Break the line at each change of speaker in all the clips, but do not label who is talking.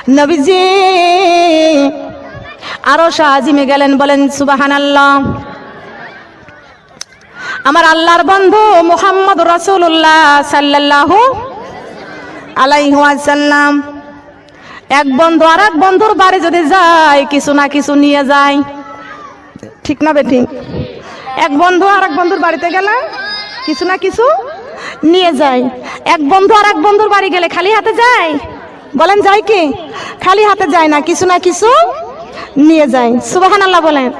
নবীজি আরশ আজিমে গেলেন, বলেন সুবহানাল্লাহ। আমার আল্লাহর বন্ধু মুহাম্মদ রাসূলুল্লাহ সাল্লাল্লাহু আলাইহি ওয়াসাল্লাম এক বন্ধু আর এক বন্ধুর বাড়ি যদি যায় কিছু না কিছু নিয়ে যায়, ঠিক না বেঠিক? এক বন্ধু আর এক বন্ধুর বাড়িতে গেলে কিছু না কিছু নিয়ে যায়। এক বন্ধু আর এক বন্ধুর বাড়ি গেলে খালি হাতে যায়? বলেন যায় কি? খালি হাতে যায় না, কিছু না কিছু নিয়ে যায়। সুবহানাল্লাহ বলেন।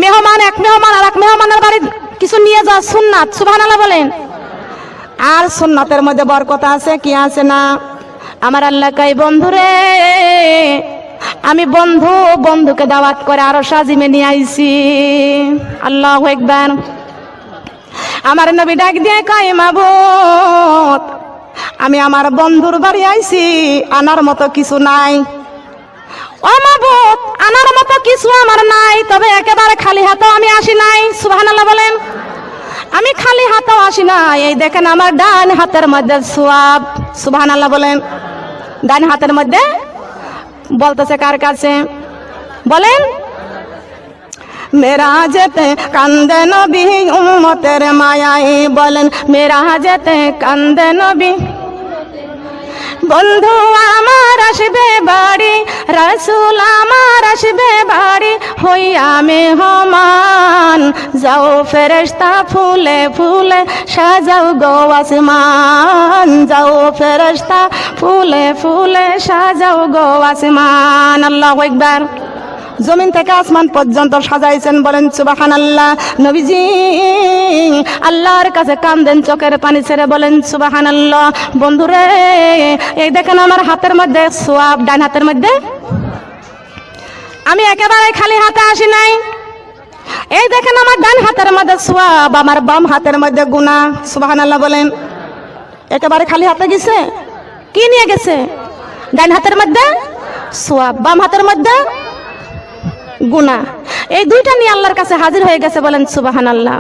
মেহমান এক মেহমান আর এক মেহমানের বাড়ি কিছু নিয়ে যাওয়া সুন্নাত। সুবহানাল্লাহ বলেন। আর সুন্নাতের মধ্যে বরকত আছে কি আছে না? আমার আল্লাহ কয়, বন্ধুরে আমি বন্ধুকে দাওয়াত করে আরশ আজিমে নিয়ে আইছি। আল্লাহু আকবার। আমার নবী ডাক দিয়ে কয়, মাবুদ আমি আমার বন্ধুর বাড়ি আইছি, আনার মতো কিছু নাই। ও মাবুদ আনার মতো কিছু আমার নাই, তবে একেবারে খালি হাতেও আমি আসি নাই। সুবহানাল্লাহ বলেন। আমি খালি হাতেও আসি নাই। এই দেখেন আমার ডান হাতের মধ্যে সোয়াব। সুবহানাল্লাহ বলেন। ডান হাতের মধ্যে বলতেছে কার কাছে? বলেন। মেরাজেতে কান্দে নবী উম্মতের মায়ায়, বলেন মেরাজেতে কান্দে নবী। বন্ধু আমার আসবে বাড়ি, রাসূল আমার আসবে বাড়ি, হইয়া মেহমান যাও ফেরেশতা ফুলে ফুলে সাজাও গো আসমান, যাও ফেরেশতা ফুলে ফুলে সাজাও গো আসমান। আল্লাহু আকবার। জমিন থেকে আসমান পর্যন্ত সাজাইছেন, বলেন সুবহানাল্লাহ। নবীজি আল্লাহর কাছে কান্দেন চোখের পানি ছেড়ে, বলেন সুবহানাল্লাহ। বন্ধুরে এই দেখেন আমার হাতের মধ্যে সোয়াব, ডান হাতের মধ্যে। আমি একেবারে খালি হাতে আসি নাই। এই দেখেন আমার ডান হাতের মধ্যে সোয়াব, আমার বাম হাতের মধ্যে গুনাহ। সুবহানাল্লাহ বলেন। একেবারে খালি হাতে গেছে। কি নিয়ে গেছে? ডান হাতের মধ্যে সোয়াব, বাম হাতের মধ্যে গুনাহ। এই দুইটা নিয়ে আল্লাহর কাছে হাজির হয়ে গেছে, বলেন সুবহানাল্লাহ।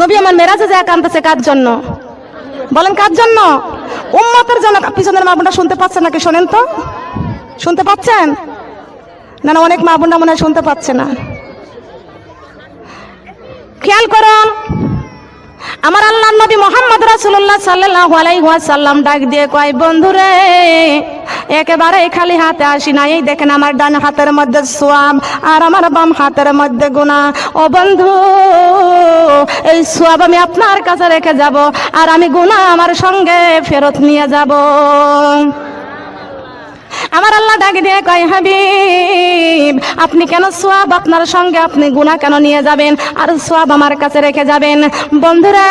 নবী আমার মেরাজে যায় কাঁদতেছে কার জন্য? বলেন কার জন্য? উম্মতের জন্য। পিছনের মা বোনরা শুনতে পাচ্ছেন নাকি? শোনেন তো। শুনতে পাচ্ছেন না? না অনেক মা বোনরা মনে হয় শুনতে পাচ্ছে না। খেয়াল করুন। আমার আল্লাহর নবী মুহাম্মদ রাসূলুল্লাহ সাল্লাল্লাহু আলাইহি ওয়াসাল্লাম ডাক দিয়ে কয়, বন্ধুরে একেবারে খালি হাতে আসি না। এই দেখেন আমার ডান হাতের মধ্যে সোয়াব আর আমার বাম হাতের মধ্যে গুনাহ। ও বন্ধু এই সোয়াব আমি আপনার কাছে রেখে যাব, আর আমি গুনাহ আমার সঙ্গে ফেরত নিয়ে যাব। আমার আল্লাহ ডাক দিয়ে কয়, হাবিব আপনি কেন সোয়াব আপনার সঙ্গে, আপনি গুনাহ কেন নিয়ে যাবেন আর সোয়াব আমার কাছে রেখে যাবেন? বন্ধুরে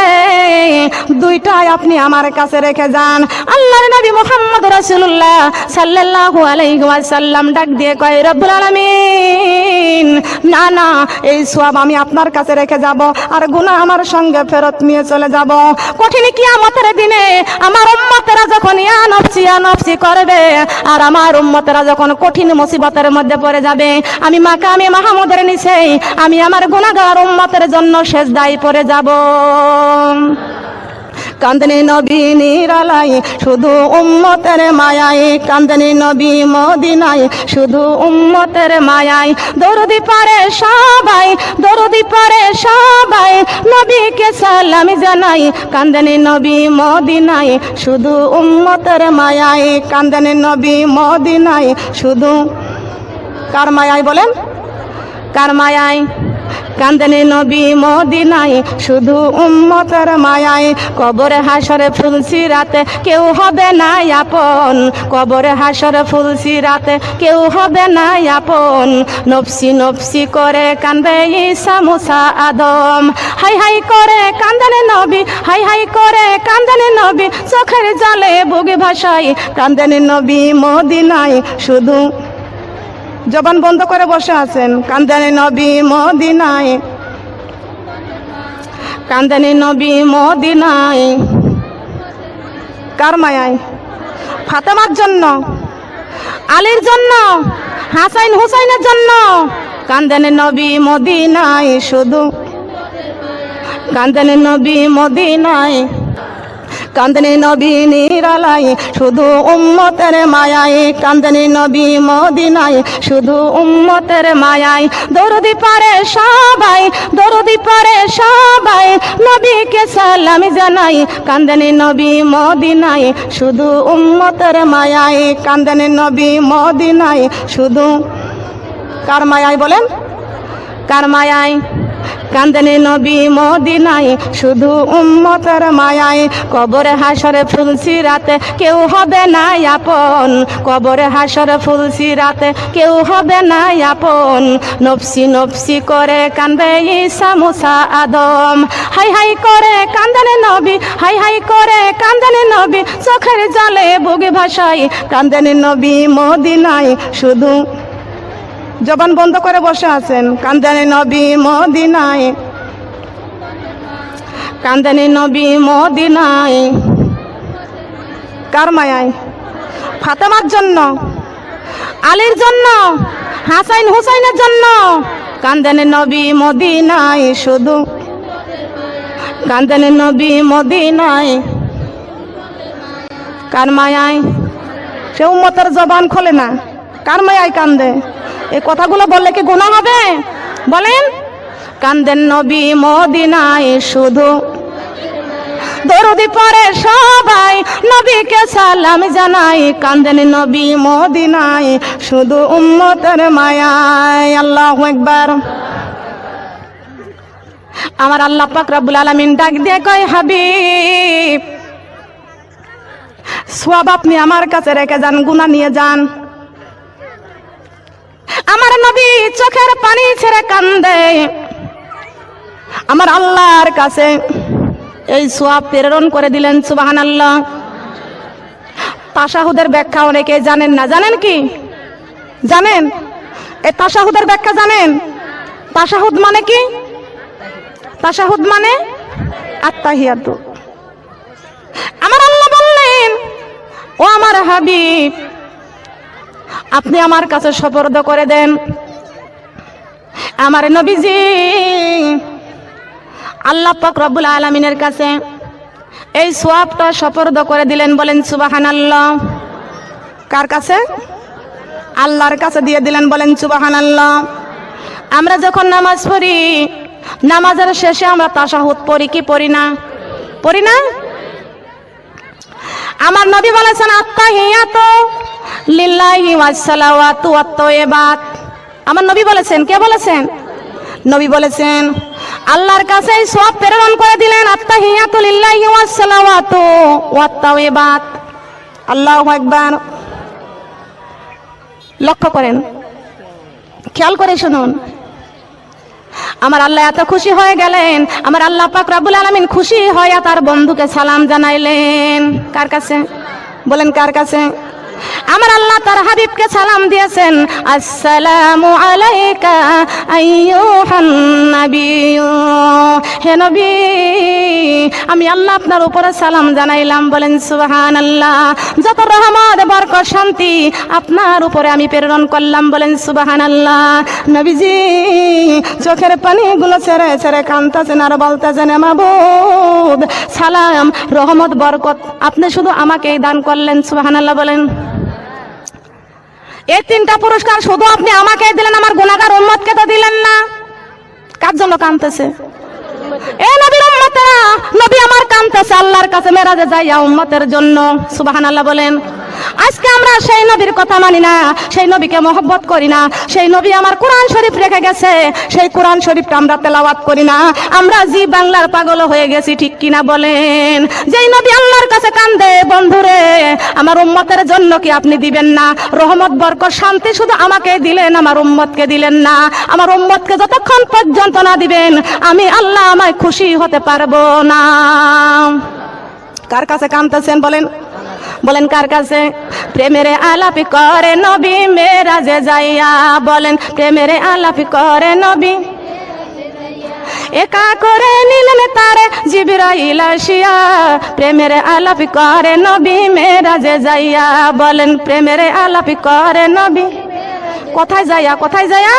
দুইটাই আপনি আমার কাছে রেখে যান। আল্লাহর নবী মুহাম্মদ রাসূলুল্লাহ সাল্লাল্লাহু আলাইহি ওয়াসাল্লাম ডাক দিয়ে কয়, রব্বুল আলামিন না না, এই সোয়াব আমি আপনার কাছে রেখে যাব আর গুনাহ আমার সঙ্গে ফেরত নিয়ে চলে যাব। কঠিন কিয়ামতের দিনে আমার উম্মতেরা যখন ইয়া নফসি করবে আর আমার উম্মতেরা যখন কঠিন মুসিবতের মধ্যে পড়ে যাবে, আমি মাকামে মাহমুদের নিচে আমি আমার গুনাহগার উম্মতের জন্য সেজদায় পড়ে যাব। কান্দনি নবী নিরালাই শুধু উম্মতের মায়ায়, কান্দনি নবী মদিনায় শুধু উম্মতের মায়ায়। দরুদি পারে সবাই, দরুদি পারে সবাই, নবীকে সালাম জানাই। কান্দনি নবী মদিনায় শুধু উম্মতের মায়ায়, কান্দনি নবী মদিনায় শুধু কার মায়ায়? বলেন কার মায়ায়? কান্দনি নবী মদিনায় শুধু উম্মতের মায়ায়। কবরে হাসরে ফুলসিরাতে কেউ হবে না আপন, কবরে হাসরে ফুলসিরাতে কেউ হবে না আপন। নফসি নফসি করে কান্দে ঈসা মুসা আদম, হাই হাই করে কান্দনি নবী, হাই হাই করে কান্দনি নবী, চোখের জলে বুক ভাসায়। কান্দনি নবী মদিনায় শুধু, জবান বন্ধ করে বসে আছেন। কান্দনি নবী মদিনায়, কান্দনি নবী মদিনায় কার মায়ায়? ফাতেমার জন্য, আলীর জন্য, হাসান হুসাইনের জন্য। কান্দনি নবী মদিনায় শুধু, কান্দনি নবী মদিনায়, কান্দনি নবী নিরালায় শুধু উম্মতের মায়ায়, কান্দনি নবী মদিনায় শুধু উম্মতের মায়ায়। দরুদি পারে সবাই, দরুদি পারে সবাই, নবীকে সালাম জানাই, কান্দনি নবী মদিনায় শুধু উম্মতের মায়ায়, কান্দনি নবী মদিনায় শুধু কার মায়ায় বলেন, কার মায়ায়? কান্দনি নবী মদিনায় শুধু উম্মতের মায়ায়। কবরে হাসরে ফুলসি রাতে কেউ হবে না আপন, কবরে হাসরে ফুলসি রাতে কেউ হবে না আপন। নফসি নফসি করে কান্দে ঈসা মুসা আদম, হাই হাই করে কান্দনি নবী, হাই হাই করে কান্দনি নবী, চোখের জলে বুক ভাসাই, কান্দনি নবী মদিনায় শুধু। জবান বন্ধ করে বসে আছেন। কান্দনি নবী মদিনায়, কান্দনি নবী মদিনায় কার মায়ায়? ফাতেমার জন্য, আলীর জন্য, হাসাইন হুসাইনের জন্য, কান্দনি নবী মদিনায় শুধু, কান্দনি নবী মদিনায় কার মায়ায়? সে উম্মতের জবান খোলে না, কার মায়ায় কান্দে? এই কথাগুলো বললে কি গুনাহ হবে? বলেন। কান্দেন নবী মদিনায় শুধু, দরুদি পড়ে সবাই, নবীকে সালাম জানাই, কান্দেন নবী মদিনায় শুধু উম্মতের মায়ায়। আল্লাহু আকবার। আমার আল্লাহ পাক রব্বুল আলামিন ডাক দিয়ে কয়, হাবিব সওয়াব আপনি আমার কাছে রেখে যান, গুনাহ নিয়ে যান। আমার নবী চোখের পানি ছেড়ে কান্দে, আমার আল্লাহর কাছে এই সওয়াব প্রেরণ করে দিলেন। সুবহানাল্লাহ। তাশাহুদের ব্যাখ্যা অনেকে জানেন না, জানেন কি? জানেন এই তাশাহুদের ব্যাখ্যা জানেন? তাশাহুদ মানে কি? তাশাহুদ মানে আত্তাহিয়াতু। আমার আল্লাহ বললেন, ও আমার হাবিব আপনি আমার কাছে সুপর্দ করে দেন। আমার নবীজি আল্লাহ পাক রব্বুল আলামিনের কাছে এই সওয়াবটা সুপর্দ করে দিলেন। বলেন সুবহানাল্লাহ। কার কাছে? আল্লাহর কাছে দিয়ে দিলেন। বলেন সুবহানাল্লাহ। আমরা যখন নামাজ পড়ি, নামাজের শেষে আমরা তাশাহুদ পড়ি কি পড়ি না? পড়ি না? আমার নবী বলেছেন, আত্তাহিয়াতু লিল্লাহি ওয়াস সালাওয়াতু ওয়াত তাইয়্যিবাত। আমার নবী বলেছেন। কে বলেছেন? নবী বলেছেন। আল্লাহর কাছে এই সওয়াব প্রেরণ করে দিলেন, আত্তাহিয়াতু লিল্লাহি ওয়াস সালাওয়াতু ওয়াত তাইয়্যিবাত। আল্লাহু আকবার। লক্ষ্য করেন, খেয়াল করে শুনুন। আমার আল্লাহ এত খুশি হয়ে গেলেন, আমার আল্লাহ পাক রব্বুল আলামিন খুশি হয়ে তার বন্ধুকে সালাম জানাইলেন। কার কাছে? বলেন কার কাছে? আমার আল্লাহ তার হাবিবকে সালাম দিয়েছেন, আসসালামু আলাইকা আইয়ুহান নাবিয়্যু। হে নবী আমি আল্লাহ আপনার উপরে সালাম জানাইলাম। বলেন সুবহানাল্লাহ। যত রহমত বরকত শান্তি আপনার উপরে আমি প্রেরণ করলাম। বলেন সুবহানাল্লাহ। নবীজি চোখের পানিগুলো ছেড়ে ছেড়ে কাঁদতেছেন আর বলতেছেন, মাবুদ সালাম রহমত বরকত আপনি শুধু আমাকেই দান করলেন। সুবহানাল্লাহ বলেন। এই তিনটা পুরস্কার শুধু আপনি আমাকে দিলেন, আমার গুনাহগার উম্মতকে তো দিলেন না। কার জন্য কাঁদতেছে? এ নবীর উম্মতেরা, নবী আমার কাঁদতেছে আল্লাহর কাছে মেরাজে যাইয়া উম্মতের জন্য। সুবহানাল্লাহ বলেন। আজকে আমরা সেই নবীর কথা মানি না, সেই নবীকে মহব্বত করি না। সেই নবী আমার কোরআন শরীফ রেখে গেছে, সেই কোরআন শরীফটা আমরা তেলাওয়াত করি না। আমরা জি বাংলার পাগল হয়ে গেছি, ঠিক কিনা বলেন? যেই নবী আল্লাহর কাছে কান্দে, বন্ধুরে আমার উম্মতের জন্য কি আপনি দিবেন না? রহমত বরকত শান্তি শুধু আমাকে দিলেন, আমার উম্মতকে দিলেন না। আমার উম্মতকে যতক্ষণ পর্যন্ত না দিবেন আমি আল্লাহ আমায় খুশি হতে পারবো না। কার কাছে কাঁদতেছেন বলেন? বলেন কার কাছে? প্রেমের আলাপি করে নবী মেরাজে যাইয়া। বলেন প্রেমের আলাপি করে নবী, একা করে নিলেন তারে জিবরাইল আসিয়া। প্রেমের আলাপি করে নবী মেরাজে যাইয়া। বলেন প্রেমের আলাপি করে নবী কোথায় যাইয়া? কোথায় যাইয়া?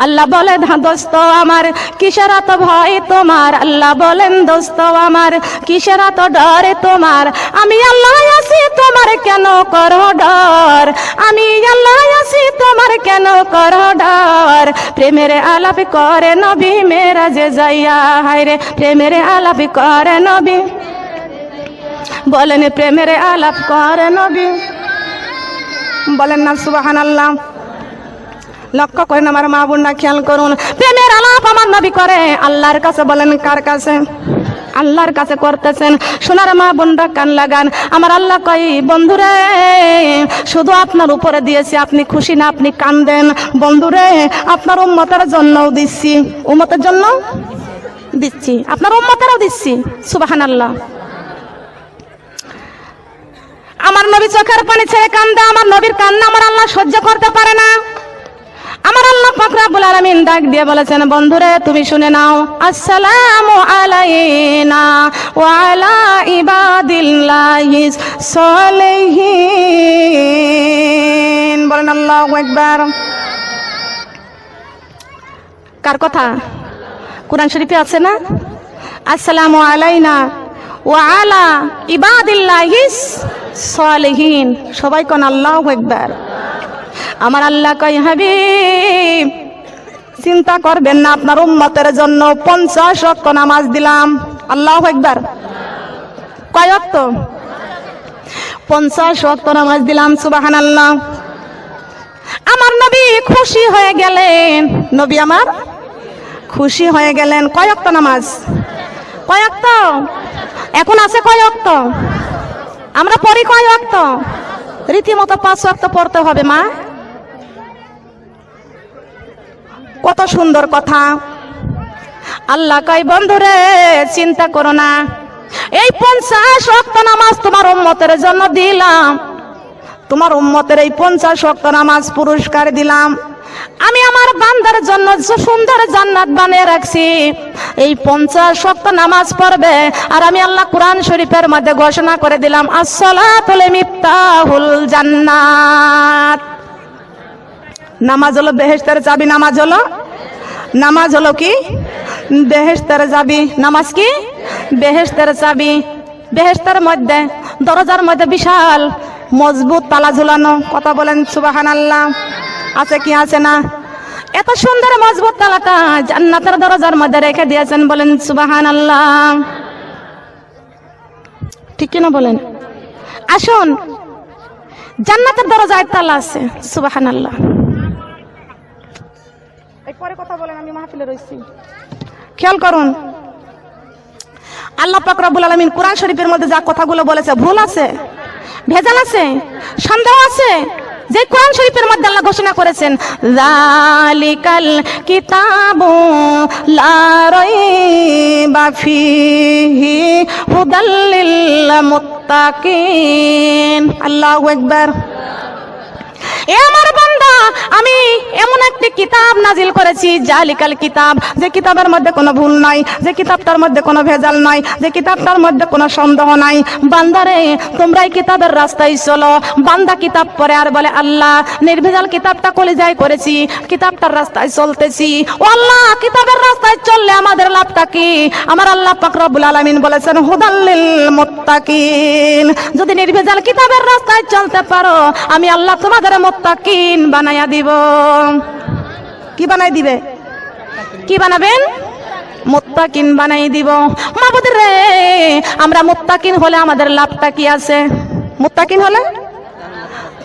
আল্লাহ বলেন দোস্ত আমার কিসের এত ভয় তোমার, আল্লাহ বলেন দোস্ত আমার কিসের এত ডর তোমার, আমি আল্লাহ আছি তোমার কেন করো ডর, আমি আল্লাহ আছি তোমার কেন করো ডর। প্রেমের আলাপ করে নবী মেরাজে যাইয়া, হায় রে প্রেমের আলাপ করে নবী, বলেন প্রেমের আলাপ করে নবী, বলেন না সুবহানাল্লাহ। লক্ষ্য করেন আমার মা বোনরা, খেয়াল করুন, প্রেমের আলাপ আমার নবী করে আল্লাহর কাছে। বলেন কার কাছে? আল্লাহর কাছে করতেছেন। সোনার মা বোনরা কান লাগান, আমার আল্লাহ কই বন্ধুরে শুধু আপনার উপরে দিয়েছি, আপনি খুশি না আপনি কান্দেন, বন্ধুরে আপনার উম্মতের জন্যও দিচ্ছি, উম্মতের জন্য দিচ্ছি, আপনার উম্মতেরও দিচ্ছি। সুবহানাল্লাহ। আমার নবী চোখের পানি ছেড়ে কান্দে, আমার নবীর কান্না আমার আল্লাহ সহ্য করতে পারে না। আমার আল্লাহ পাক রব্বুল আলামিন ডাক দিয়ে বলেছেন, বন্ধুরে তুমি শুনে নাও, আসসালামু আলাইনা ওয়া আলা ইবাদিল্লাহিস সলিহিন। বলেন আল্লাহু আকবার। কার কথা? কোরআন শরীফে আছে না? আসসালামু আলাইনা ওয়া আলা ইবাদিল্লাহিস সলিহিন। সবাই কোন আল্লাহু আকবার। আমার আল্লাহ কই হাবিব চিন্তা করবেন না, আপনার উম্মতের জন্য 50 ওয়াক্ত নামাজ দিলাম। আল্লাহু আকবার। কয় ওয়াক্ত? 50 ওয়াক্ত নামাজ দিলাম। সুবহানাল্লাহ। আমার নবী খুশি হয়ে গেলেন, নবী আমার খুশি হয়ে গেলেন। কয় ওয়াক্ত নামাজ? কয় ওয়াক্ত? এখন আছে কয় ওয়াক্ত? আমরা পড়ি কয় ওয়াক্ত? রীতিমতো 5 ওয়াক্ত পড়তে হবে মা। কত সুন্দর কথা। আল্লাহ কয় বন্ধুরে চিন্তা করো না, এই 50 ওয়াক্ত নামাজ তোমার উম্মতের জন্য দিলাম, তোমার উম্মতের এই 50 ওয়াক্ত নামাজ পুরস্কার দিলাম। আমি আমার বান্দার জন্য সুন্দর জান্নাত বানিয়ে রাখছি। এই 50 ওয়াক্ত নামাজ পড়বে, আর আমি আল্লাহ কোরআন শরীফের মধ্যে ঘোষণা করে দিলাম, আসসালাতু মিফতাহুল জান্নাত। নামাজ হলো বেহেশতের চাবি। নামাজ হলো কি? বেহেশতের চাবি। নামাজ কি? বেহেশতের চাবি। বেহেশতের মধ্যে দরজার মধ্যে বিশাল মজবুত তালা ঝুলানো। কথা বলেন সুবহানাল্লাহ। আছে কি আছে না? এত সুন্দর মজবুত তালাটা জান্নাতের দরজার মধ্যে রেখে দিয়েছেন। বলেন সুবহানাল্লাহ। ঠিক কিনা বলেন? আসুন, জান্নাতের দরজায় তালা আছে। সুবহানাল্লাহ। পরে কথা বলেন, আমি মাহফিলে রয়েছি। খেয়াল করুন, আল্লাহ পাক রব্বুল আলামিন কোরআন শরীফের মধ্যে যা কথাগুলো বলেছে, ভুল আছে, ভেজাল আছে, সন্দেহ আছে, যে কোরআন শরীফের মধ্যে আল্লাহ ঘোষণা করেছেন, যালিকাল কিতাবু লা রাইবা ফীহি হুদাল লিল মুত্তাকিন। আল্লাহু আকবার। এ আমার বান্দা, আমি এমন একটি কিতাব নাজিল করেছি, জালিকাল কিতাব, যে কিতাবের মধ্যে কোনো ভুল নাই, যে কিতাবটার মধ্যে কোনো ভেজাল নাই, যে কিতাবটার মধ্যে কোনো সন্দেহ নাই। বান্দারে তোমরা এই কিতাবের রাস্তায় চলো। বান্দা কিতাব পড়ে আর বলে, আল্লাহ নির্ভেজাল কিতাবটা কলিজায় করেছি, কিতাবটার রাস্তায় চলতেছি। ও আল্লাহ, কিতাবের রাস্তায় চললে আমাদের লাভটা কি? আমার আল্লাহ পাক রব্বুল আলামিন বলেছেন, হুদাল লিল মুত্তাকিন। যদি নির্ভেজাল কিতাবের রাস্তায় চলতে পারো, আমি আল্লাহ তোমাদের মুত্তাকিন বানায়া দিব। কি বানাই দিবে? কি বানাবেন? মুত্তাকিন বানাই দিব। মাবুদ রে, আমরা মুত্তাকিন হলে আমাদের লাভটা কি আছে? মুত্তাকিন হলে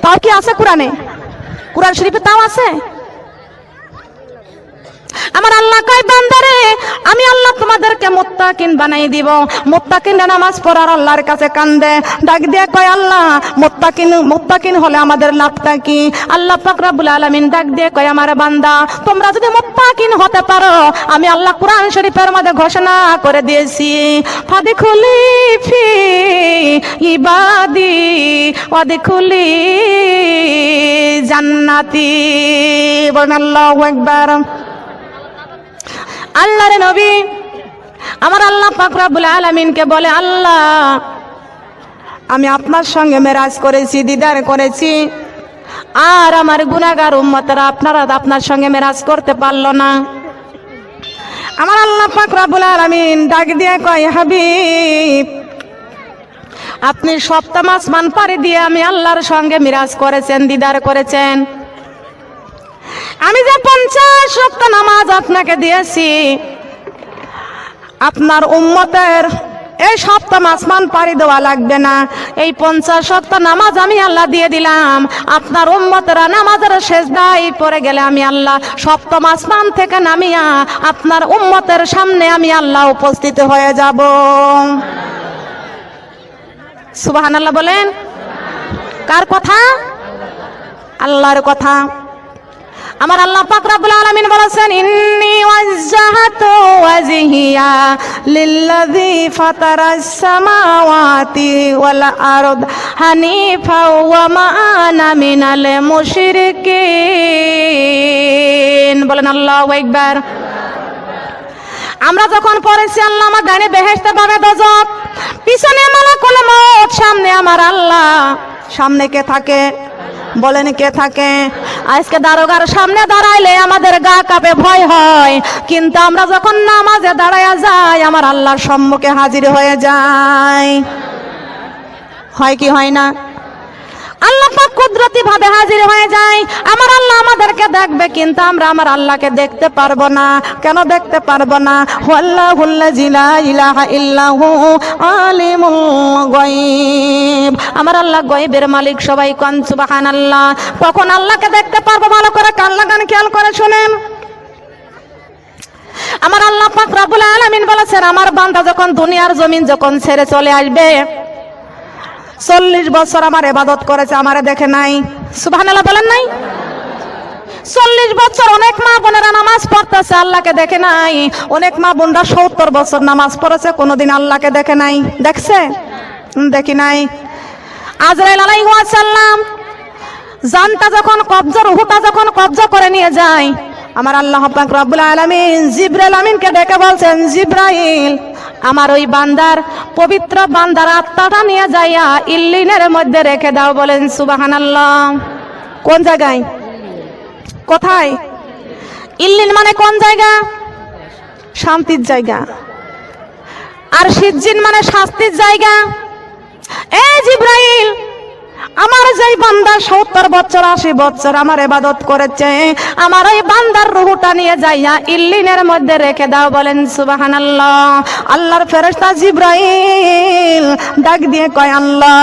তাও কি আছে? কোরআনে, কোরআন শরীফে তাও আছে। আমার আল্লাহ কয় বান্দারে, আমি আল্লাহ তোমাদেরকে মুত্তাকিন বানাই দিব। মুত্তাকিনরা নামাজ পড়ার আল্লাহর কাছে কান্দে, ডাক দিয়ে কয়, আল্লাহ মুত্তাকিন হলে আমাদের লাভটা কি? আল্লাহ পাক রব্বুল আলামিন ডাক দিয়ে কয়, আমার বান্দা তোমরা যদি মুত্তাকিন হতে পারো, আমি আল্লাহ কোরআন শরীফের মধ্যে ঘোষণা করে দিয়েছি, ফাদখুলি ফি ইবাদি ওয়াদখুলি জান্নাতি। বলেন আল্লাহু আকবার। আল্লাহর নবী আমার আল্লাহ পাক রব্বুল আলামিনকে বলে, আল্লাহ আমি আপনার সঙ্গে মেরাজ করেছি, দিদার করেছি, আর আমার গুনাহগার উম্মতরা আপনার সঙ্গে মেরাজ করতে পারলো না। আমার আল্লাহ পাক রব্বুল আলামিন ডাক দিয়ে কয়, হাবিব আপনি সপ্তম আসমান পাড়ি দিয়ে আমি আল্লাহর সঙ্গে মিরাজ করেছেন, দিদার করেছেন। আমি যে 50 ওয়াক্ত নামাজ আপনাকে দিয়েছি, আপনার উম্মতের এই সপ্তম আসমান পাড়ি দেওয়া লাগবে না। এই 50 ওয়াক্ত নামাজ আমি আল্লাহ দিয়ে দিলাম। আপনার উম্মতেরা নামাজের সেজদায় পড়ে গেলে আমি আল্লাহ সপ্তম আসমান থেকে নামিয়া আপনার উম্মতের সামনে আমি আল্লাহ উপস্থিত হয়ে যাব। সুবহানাল্লাহ বলেন। কার কথা? আল্লাহর কথা। আমার আল্লাহ পাক রব্বুল আলামিন বলেছেন, ইন্নী ওয়াজ্জাহতু ওয়াজহিয়া লিল্লাযী ফাতারাস সামাওয়াতি ওয়াল আরদ হানিফা ওয়া মা আনা মিনাল মুশরিকিন। বলেন আল্লাহু আকবার। আমরা যখন পড়েছি আল্লাহ আমার ডানে বেহেশতে বামে দোজখ, পিছনে মালাকুল মউত, সামনে আমার আল্লাহ। সামনে কে থাকে? বলেন কে থাকে? আজকে দারোগার সামনে দাঁড়াইলে আমাদের গা কাঁপে, ভয় হয়, কিন্তু আমরা যখন নামাজে দাঁড়ায়া যাই আমার আল্লাহর সম্মুখে হাজির হয়ে যায়। হয় কি হয় না? আল্লাহ পাক কুদরতি ভাবে হাজির হয়ে যায়। আমার আল্লাহ আমাদেরকে দেখবে, কিন্তু আমরা আমার আল্লাহকে দেখতে পারবো না। কেন দেখতে পারবো না? আল্লাহুল্লাযী লা ইলাহা ইল্লাহু আলিমুল গায়ব। আমার আল্লাহ গায়বের মালিক। সবাই কোন সুবহানাল্লাহ। কখন আল্লাহকে দেখতে পারবো? ভালো করে কান লাগান, খেয়াল করে শুনেন। আমার আল্লাহ পাক রব্বুল আলামিন বলেছেন, আমার বান্দা যখন দুনিয়ার জমিন যখন ছেড়ে চলে আসবে, 40 বছর আমার ইবাদত করেছে, আমারে দেখে নাই। সুবহানাল্লাহ বলেন নাই? 40 বছর অনেক মা বোনেরা নামাজ পড়তেছে, আল্লাহকে দেখে নাই। অনেক মা বোনরা 70 বছর নামাজ পড়েছে, কোনোদিন আল্লাহকে দেখে নাই। দেখছে? দেখি নাই। আজরাইল আলাইহিস সালাম জানটা যখন কবজা, রূহটা যখন কবজা করে নিয়ে যায়, আমার আল্লাহ পাক রব্বুল আলামিন জিবরাইল আমিনকে ডেকে বলছেন, জিবরাইল আমার ওই বান্দার, পবিত্র বান্দার আত্মাটা নিয়ে যাইয়া ইল্লিনের মধ্যে রেখে দাও। বলেন সুবহানাল্লাহ। কোন জায়গায়? কোথায়? ইল্লিন মানে কোন জায়গা? শান্তির জায়গা। আর সিজ্জিন মানে শাস্তির জায়গা। এই জিবরাইল, আমার যেই বান্দা 70 বছর 80 বছর আমার ইবাদত করেছে, আমার ওই বান্দার রূহটা নিয়ে যাইয়া ইল্লিনের মধ্যে রেখে দাও। বলেন সুবহানাল্লাহ। আল্লাহর ফেরেশতা জিবরাইল ডাক দিয়ে কয়, আল্লাহ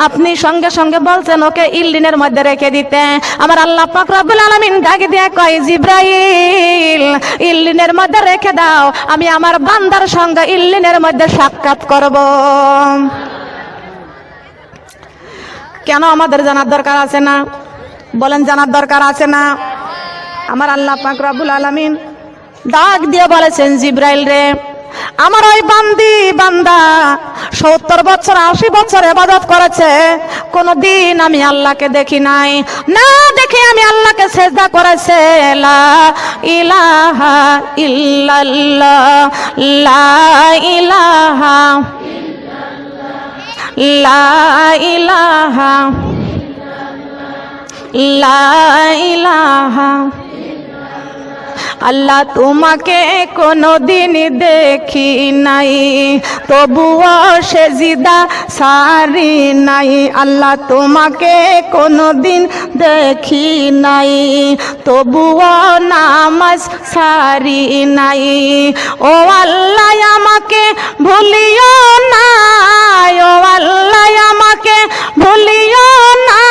আপনি সঙ্গে সঙ্গে বলছেন ওকে ইল্লিনের মধ্যে রেখে দিতে। আমার আল্লাহ পাক রব্বুল আলামিন ডাক দিয়ে কয়, জিবরাইল ইল্লিনের মধ্যে রেখে দাও, আমি আমার বান্দার সঙ্গে ইল্লিনের মধ্যে সাক্ষাৎ করব। কেন আমাদের জানার দরকার আছে না? বলেন জানার দরকার আছে না? আমার আল্লাহ পাক রব্বুল আলামিন ডাক দিয়ে বলেছেন, জিবরাইল রে, আমার ওই বান্দা 70 বছর 80 বছর ইবাদত করেছে, কোনদিন আমি আল্লাহকে দেখি নাই। না দেখে আমি আল্লাহকে সিজদা করেছে। লা ইলাহা ইল্লাল্লাহ, লা ইলাহা, লা ইলাহা, লা ইলাহা। আল্লাহ তোমাকে কোনদিন দেখি নাই, তবুও সেজদা সারি নাই। আল্লাহ তোমাকে কোনদিন দেখি নাই, তবুও নামাজ সারি নাই। ও আল্লাহ আমাকে ভুলিও না, ও আল্লাহ আমাকে ভুলিও না,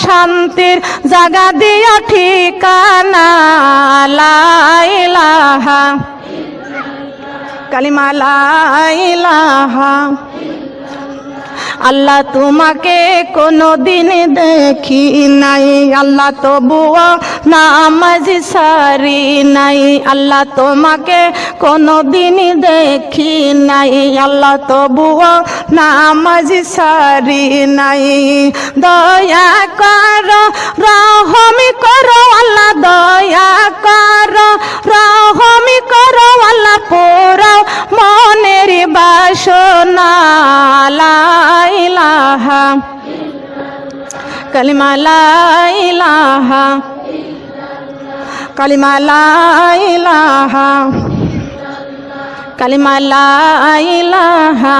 শান্তির জায়গা দিও ঠিকানা। লা ইলাহা, কালিমা লা ইলাহা। আল্লাহ তোমাকে কোনদিন দেখি নাই, আল্লাহ তবুও নামাজ সারি নাই। আল্লাহ তোমাকে কোনদিন দেখি নাই, আল্লাহ তবুও নামাজ সারি নাই। দয়া করো, রহম করো আল্লাহ, দয়া করো, রহম করো আল্লাহ, পোড়াও মনের বাসনা। লা ইলাহা, কালিমা লা ইলাহা, কালিমা লা ইলাহা, কালিমা লা ইলাহা,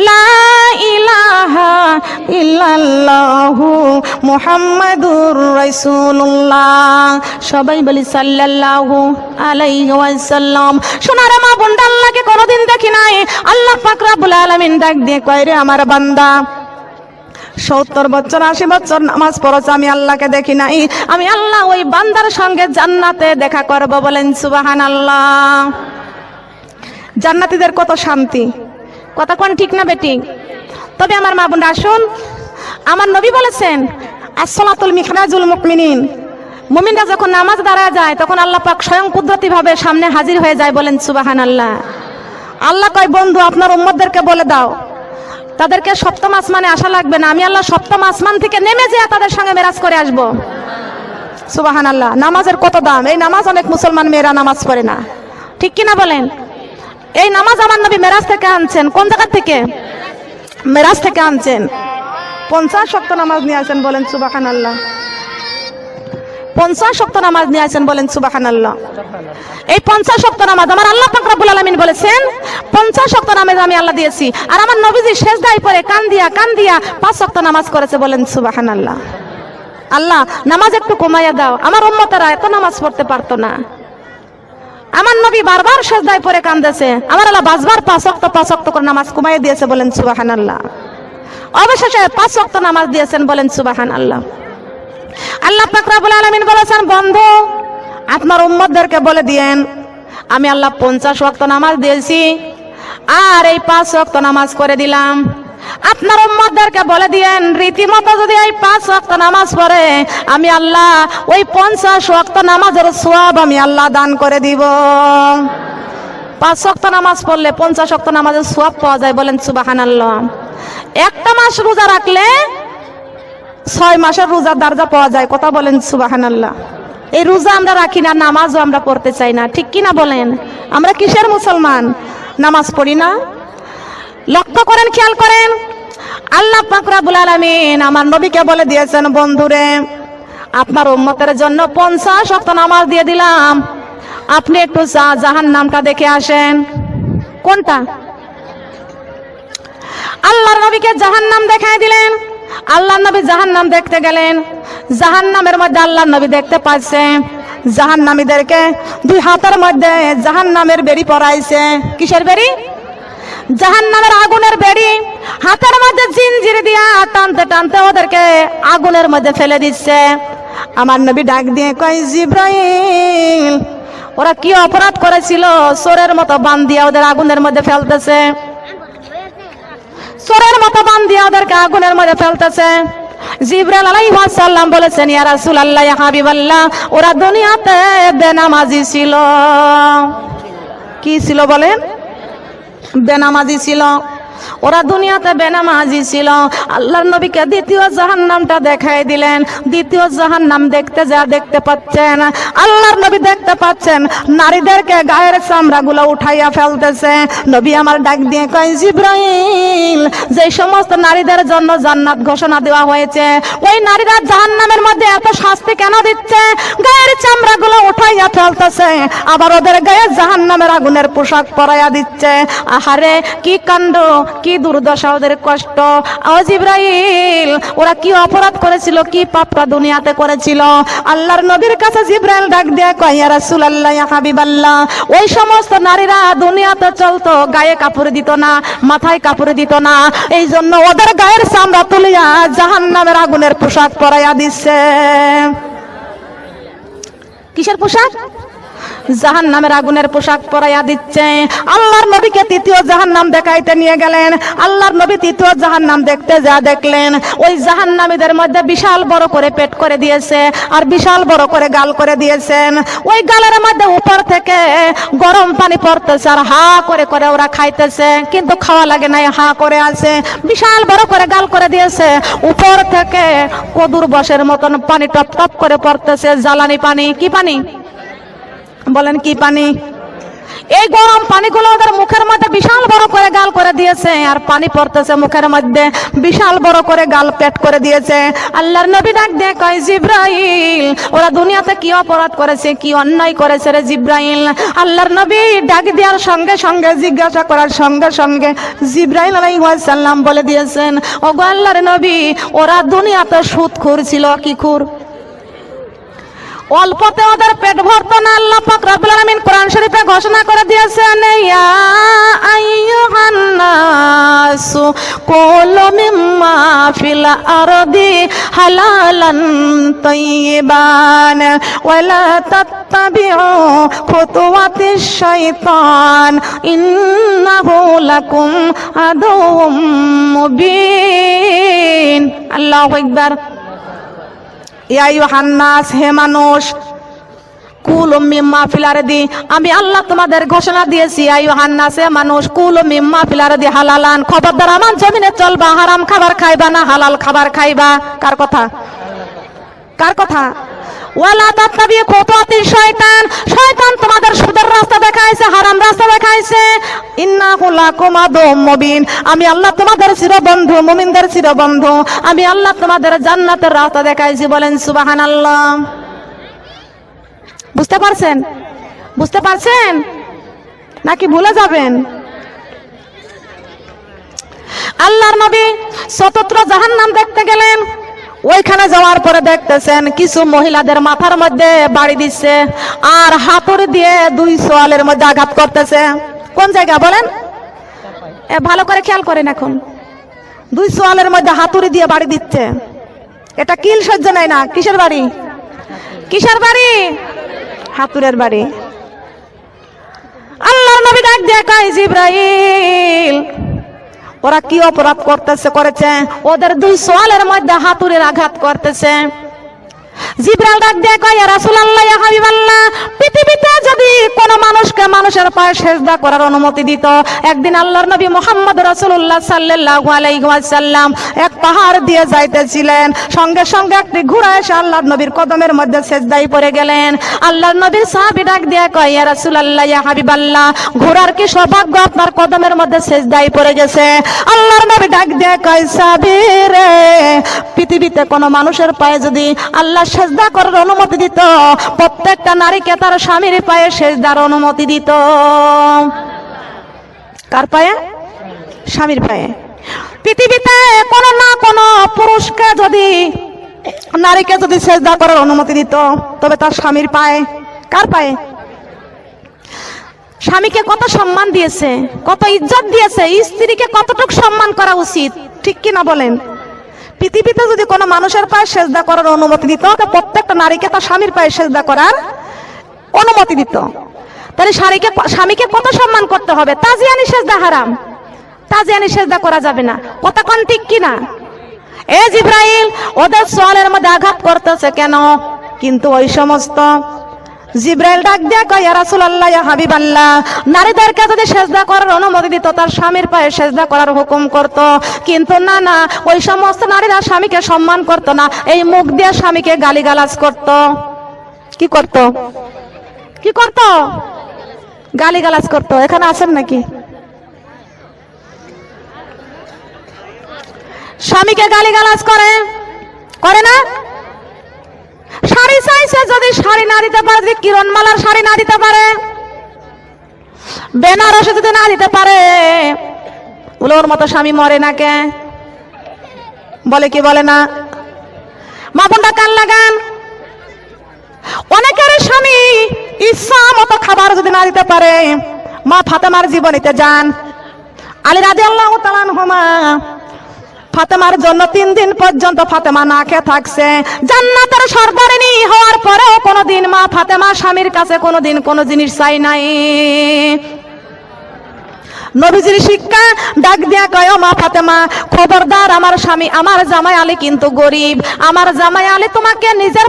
লা ইলাহা ইল্লাল্লাহু মুহাম্মাদুর রাসূলুল্লাহ। সবাই বলি সাল্লাল্লাহু আলাইহি ওয়াসাল্লাম। সোনার মা বোনরা, আল্লাহকে কোনোদিন দেখি নাই। আল্লাহ পাক রব্বুল আলামিন ডাক দিয়ে কয়, রে আমার বান্দা, 70 বছর 80 বছর নামাজ পড়েছে, আমি আল্লাহকে দেখি নাই। আমি আল্লাহ ওই বান্দার সঙ্গে জান্নাতে দেখা করব। বলেন সুবহানাল্লাহ। জান্নাতীদের কত শান্তি, কথা কোন ঠিক না বেটি? তবে আমার মা বোনরা আসুন, আমার নবী বলেছেন আসসালাতুল মিখরাজুল মুমিনিন। মুমিনরা যখন নামাজ দাঁড়ায় যায় তখন আল্লাহ পাক স্বয়ং কুদরতি ভাবে সামনে হাজির হয়ে যায়। বলেন সুবহানাল্লাহ। আল্লাহ কয়, বন্ধু আপনার উম্মতদেরকে বলে দাও, তাদেরকে সপ্তম আসমানে আসা লাগবে না, আমি আল্লাহ সপ্তম আসমান থেকে নেমে যেয়ে তাদের সঙ্গে মেরাজ করে আসবো। সুবহানাল্লাহ। নামাজের কত দাম! এই নামাজ অনেক মুসলমান মেয়েরা নামাজ পড়ে না, ঠিক কিনা বলেন? এই নামাজ আমার নবী মেরাজ থেকে আনছেন। কোন জায়গা থেকে? মেরাজ থেকে আনছেন। 50 ওয়াক্ত নামাজ নিয়ে আসেন। বলেন সুবহানাল্লাহ। 50 ওয়াক্ত নামাজ নিয়ে আসেন। বলেন সুবহানাল্লাহ। এই 50 ওয়াক্ত নামাজ আমার আল্লাহ পাক রব্বুল আলামিন বলেছেন 50 ওয়াক্ত নামাজ আমি আল্লাহ দিয়েছি। আর আমার নবীজি সেজদায় পড়ে কান দিয়া 5 ওয়াক্ত নামাজ করেছে। বলেন সুবহানাল্লাহ। আল্লাহ নামাজ একটু কমাইয়া দাও, আমার উম্মতেরা এত নামাজ পড়তে পারতো না। আমার নবী বারবার সেজদায় পড়ে কাঁদেছে, আমার আল্লাহ 5 ওয়াক্ত করে নামাজ কমাইয়া দিয়েছে। বলেন সুবহানাল্লাহ। অবশেষে 5 ওয়াক্ত নামাজ দিয়েছেন। বলেন সুবহানাল্লাহ। আল্লাহ পাক রব্বুল আলামিন বলেছেন, বন্ধু আপনার উম্মতদেরকে বলে দিয়েন আমি আল্লাহ 50 ওয়াক্ত নামাজ দিয়েছি আর এই 5 ওয়াক্ত নামাজ করে দিলাম। আপনার উম্মতদেরকে বলে দিয়েন রীতিমতো যদি এই 5 ওয়াক্ত নামাজ পড়ে আমি আল্লাহ ওই 50 ওয়াক্ত নামাজের সওয়াব আমি আল্লাহ দান করে দিব। 5 ওয়াক্ত নামাজ পড়লে 50 ওয়াক্ত নামাজের সওয়াব পাওয়া যায়। বলেন সুবহানাল্লাহ। একটা মাস রোজা রাখলে 6 মাসের রোজার দরজা পাওয়া যায়। কথা বলেন সুবহানাল্লাহ। এই রোজা আমরা রাখি না, নামাজও আমরা পড়তে চাই না, ঠিক কিনা বলেন? আমরা কিসের মুসলমান? নামাজ পড়ি না। লক্ষ্য করেন, খেয়াল করেন, আল্লাহ পাক রব্বুল আলামিন আমার নবীকে বলে দিয়েছেন, বন্ধুরে আপনার উম্মতের জন্য 50 ওয়াক্ত নামাজ দিয়ে দিলাম, আপনি একটু জাহান্নামটা দেখে আসেন। কোনটা? আল্লাহর নবীকে জাহান্নাম দেখায় দিলেন। আল্লাহর নবী জাহান্নাম দেখতে গেলেন। জাহান্নামের মধ্যে আল্লাহর নবী দেখতে পাচ্ছে জাহান্নামীদেরকে 2 হাতের মধ্যে জাহান্নামের বেড়ি পরাইছে। কিসের বেড়ি? জাহান্নামের আগুনের বেড়ি। হাতের মধ্যে জিনজির দিয়া টানতে টানতে ওদেরকে আগুনের মধ্যে ফেলে দিচ্ছে। আমার নবী ডাক দিয়ে কয়, জিব্রাইল ওরা কি অপরাধ করেছিল? চোরের মতো বান দিয়া ওদের আগুনের মধ্যে ফেলতেছে, চোরের মতো বান দিয়া ওদেরকে আগুনের মধ্যে ফেলতেছে। জিবরাইল আলাইহিস সালাম বলেছেন, ইয়া রাসূলুল্লাহ, ইয়া হাবিবাল্লাহ, ওরা দুনিয়াতে বেনামাজি ছিল। কি ছিল বলেন? বেনামাজি ছিল। ওরা দুনিয়াতে বেনামাজি ছিল। আল্লাহর নবীকে দ্বিতীয় জাহান্নামটা দেখাই দিলেন। দ্বিতীয় জাহান্নাম দেখতে যা দেখতে পাচ্ছেন, আল্লাহর নবী দেখতে পাচ্ছেন নারীদেরকে গায়ের চামড়াগুলো উঠাইয়া ফেলতেছে। নবী আমার ডাক দিয়ে কয়, জিবরাইল যে সমস্ত নারীদের জন্য জান্নাত ঘোষণা দেওয়া হয়েছে ওই নারীরা জাহান্নামের মধ্যে এত শাস্তি কেন দিচ্ছে? গায়ের চামড়াগুলো উঠাইয়া ফেলতেছে, আবার ওদের গায়ে জাহান্নামের আগুনের পোশাক পরাইয়া দিচ্ছে। আহারে কি কাণ্ড, কি দুর্দশা, ওদের কষ্ট। ও জিবরাইল ওরা কি অপরাধ করেছিল, কি পাপটা দুনিয়াতে করেছিল? আল্লাহর নবীর কাছে জিবরাইল ডাক দিয়ে কয়, ইয়া রাসূলুল্লাহ, ইয়া হাবিবাল্লাহ, ওই সমস্ত নারীরা দুনিয়াতে চলতো, গায়ে কাপড় দিত না, মাথায় কাপড় দিত না, এই জন্য ওদের গায়ের চামড়া তুলিয়া জাহান্নামের আগুনের পোশাক পরাইয়া দিচ্ছে। কিসের পোশাক? জাহান্নামের আগুনের পোশাক পরাইয়া দিচ্ছে। আল্লাহর নবীকে তৃতীয় জাহান্নাম দেখাইতে নিয়ে গেলেন। আল্লাহর নবী তৃতীয় জাহান্নাম দেখতে যা দেখলেন ওই জাহান্নামীদের মধ্যে বিশাল বড় করে পেট করে দিয়েছে আর বিশাল বড় করে গাল করে দিয়েছেন। ওই গালের মধ্যে উপর থেকে গরম পানি পড়তেছে আর হা করে করে ওরা খাইতেছে, কিন্তু খাওয়া লাগে নাই, হা করে আছে। বিশাল বড় করে গাল করে দিয়েছে, উপর থেকে কদুর বসের মতন পানি টপ টপ করে পড়তেছে, জ্বালানি পানি। কি পানি বলেন? কি পানি? এই গরম পানিগুলো ওদের মুখের মধ্যে বিশাল বড় করে গাল করে দিয়েছে, আর পানি পড়তেছে মুখের মধ্যে, বিশাল বড় করে গাল পেট করে দিয়েছে। আল্লাহর নবী ডাক দিয়ে কয়, জিব্রাইল, ওরা দুনিয়াতে কি অপরাধ করেছে, কি অন্যায় করেছে রে জিব্রাইল? আল্লাহর নবী ডাক দেওয়ার সঙ্গে সঙ্গে, জিজ্ঞাসা করার সঙ্গে সঙ্গে জিব্রাইল আলাইহিস সালাম বলে দিয়েছেন, ওগো আল্লাহর নবী, ওরা দুনিয়াতে সুদখোর ছিল। কি খুর? অল্পতে ওদের পেট ভরতো না। আল্লাহ পাক রব্বুল আলামিন কোরআন শরীফে ঘোষণা করে দিয়েছেন, ইয়া আইয়ুহান নাসু কুলু মিম্মা ফিল আরদি হালালান তাইয়িবান ওয়ালা তাত্তাবিউ খুতুওয়াতিশ শাইতান ইন্নাহু লাকুম আদুউম মুবিন। আল্লাহু আকবার। ইয়া আইয়ুহান নাস, হে মানুষ, কুলু মিম্মা ফিল আরদি, আমি আল্লাহ তোমাদের ঘোষণা দিয়েছি, ইয়া আইয়ুহান নাস, হে মানুষ, কুলু মিম্মা ফিল আরদি হালালান, খবরদার আমার জমিনে চলবা, হারাম খাবার খাইবা না, হালাল খাবার খাইবা। কার কথা? কার কথা? ওয়ালা তাত্তাবিউ খুতুওয়াতিশ শয়তান, শয়তান তোমাদের সুদের রাস্তা দেখাইছে, হারাম রাস্তা দেখাইছে। ইন্নাহু লাকুম আদুউম মুবিন, আমি আল্লাহ তোমাদের চিরবন্ধু, মুমিনদের চিরবন্ধু, আমি আল্লাহ তোমাদের জান্নাতের রাস্তা দেখাইছি। বলেন সুবহানাল্লাহ। বুঝতে পারছেন? বুঝতে পারছেন নাকি ভুলে যাবেন? আল্লাহর নবী স্বতন্ত্র জাহান্নাম দেখতে গেলেন। ওইখানে যাওয়ার পরে দেখতেছেন কিছু মহিলাদের মাথার মধ্যে বাড়ি দিচ্ছে, আর হাতুড়ি দিয়ে 2 সোয়ালের মধ্যে আঘাত করতেছে। কোন জায়গা বলেন? ভালো করে খেয়াল করেন। এখন 2 সোয়ালের মধ্যে হাতুড়ি দিয়ে বাড়ি দিচ্ছে। এটা কিল সহ্য নেয় না। কিসের বাড়ি? কিসের বাড়ি? হাতুড়ের বাড়ি। আল্লাহর নবী ডাক দিয়ে কয়, জিব্রাইল, ওরা কি অপরাধ করেছে? ওদের 2 সোয়ালের মধ্যে হাতুড়ির আঘাত করতেছে। জিব্রাইল ডাক দিয়ে কয়, ইয়া রাসূলুল্লাহ, ইয়া হাবিবাল্লাহ, পৃথিবীতে যদি কোন মানুষকে মানুষের পায়ে সিজদা করার অনুমতি দিত, একদিন আল্লাহর নবী মুহাম্মদ রাসূলুল্লাহ সাল্লাল্লাহু আলাইহি ওয়াসাল্লাম এক পাহাড় দিয়ে যাইতেছিলেন, সঙ্গে সঙ্গে একটি ঘোড়া এসে আল্লাহর নবীর কদমের মধ্যে সিজদায় পড়ে গেলেন। আল্লাহর নবীর সাহাবী ডাক দিয়ে কয়, ইয়া রাসূলুল্লাহ, ইয়া হাবিবাল্লাহ, ঘোড়ার কি সৌভাগ্য আপনার কদমের মধ্যে সিজদায় পড়ে গেছে। আল্লাহর নবী ডাক দিয়ে কয়, সাহাবী রে, পৃথিবীতে কোন মানুষের পায়ে যদি আল্লাহ সিজদা করার অনুমতি দিত, প্রত্যেকটা নারীকে তার স্বামীর পায়ে সিজদার অনুমতি দিত। কার পায়ে? স্বামীর পায়ে। পৃথিবীতে কোন না কোন পুরুষকে যদি, নারীকে যদি সিজদা করার অনুমতি দিত, তবে তার স্বামীর পায়ে। কার পায়ে? স্বামীকে কত সম্মান দিয়েছে, কত ইজ্জত দিয়েছে, স্ত্রীকে কতটুকু সম্মান করা উচিত, ঠিক কি না বলেন? পৃথিবীতে যদি কোনো মানুষের পায়ে সিজদা করার অনুমতি দিত, তো প্রত্যেকটা নারীকে তার স্বামীর পায়ে সিজদা করার অনুমতি দিত। তাহলে স্বামীকে কত সম্মান করতে হবে। তাজিয়ানি সিজদা হারাম, তাজিয়ানি সিজদা করা যাবে না। কথা কোন ঠিক কি না? এ জিব্রাইল, ওদের সোয়ালের মধ্যে আঘাত করতেছে কেন? কিন্তু ওই সমস্ত জিব্রাইল ডাক দিয়ে কয়, ইয়া রাসূলুল্লাহ, ইয়া হাবিবাল্লাহ, নারীদেরকে যদি সিজদা করার অনুমতি দিত, তার স্বামীর পায়ে সিজদা করার হুকুম করত। কিন্তু না না, ওই সমস্ত নারীরা স্বামীকে সম্মান করত না, এই মুখ দিয়ে স্বামীকে গালিগালাজ করত। কি করত? কি করত? গালিগালাজ করত। এখানে আছেন নাকি? স্বামীকে গালিগালাজ করে না? শাড়ি চাইছে, যদি শাড়ি না দিতে পারে, যদি কিরণমালার শাড়ি না দিতে পারে, বেনারসে যদি না দিতে পারে, বলে ওর মতো স্বামী মরে না কে? বলে কি বলে না? মা বোনটা কান লাগান। অনেকের স্বামী ইচ্ছা মতো খাবার যদি না দিতে পারে, মা ফাতেমার জীবনীতে যান, আলী রাদিয়াল্লাহু তাআলা আনহুমা, ফাতেমার জন্য 3 দিন পর্যন্ত ফাতেমা না খেয়ে থাকছে। জান্নাতের সর্দারিনী হওয়ার পরেও কোনোদিন মা ফাতেমা স্বামীর কাছে কোনোদিন কোনো জিনিস চাই নাই। নবীজির শিক্ষা, ডাক দিয়া কয়, মা ফাতেমা, খবরদার, আমার স্বামী, আমার জামাই আলী কিন্তু গরিব, আমার জামাই আলী তোমাকে নিজের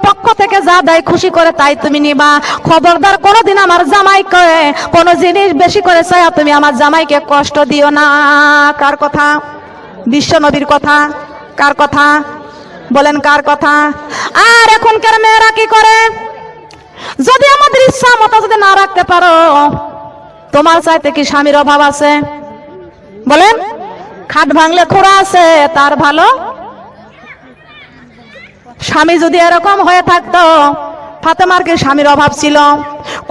পক্ষ থেকে যা দেয় খুশি করে তাই তুমি নিবা। খবরদার, কোনোদিন আমার জামাইকে কোনো জিনিস বেশি করে চাই তুমি আমার জামাইকে কষ্ট দিও না। কার কথা? বিশ্ব নবীর কথা। কার কথা বলেন? কার কথা? আর এখনকার মেয়েরা কি করে? যদি আমাদের ইচ্ছা মতো যদি না রাখতে পারো, তোমার চাইতে কি স্বামীর অভাব আছে? বলেন, খাট ভাঙলে খোঁড়া আছে তার ভালো। স্বামী যদি এরকম হয়ে থাকতো, ফাতেমার কি স্বামীর অভাব ছিল?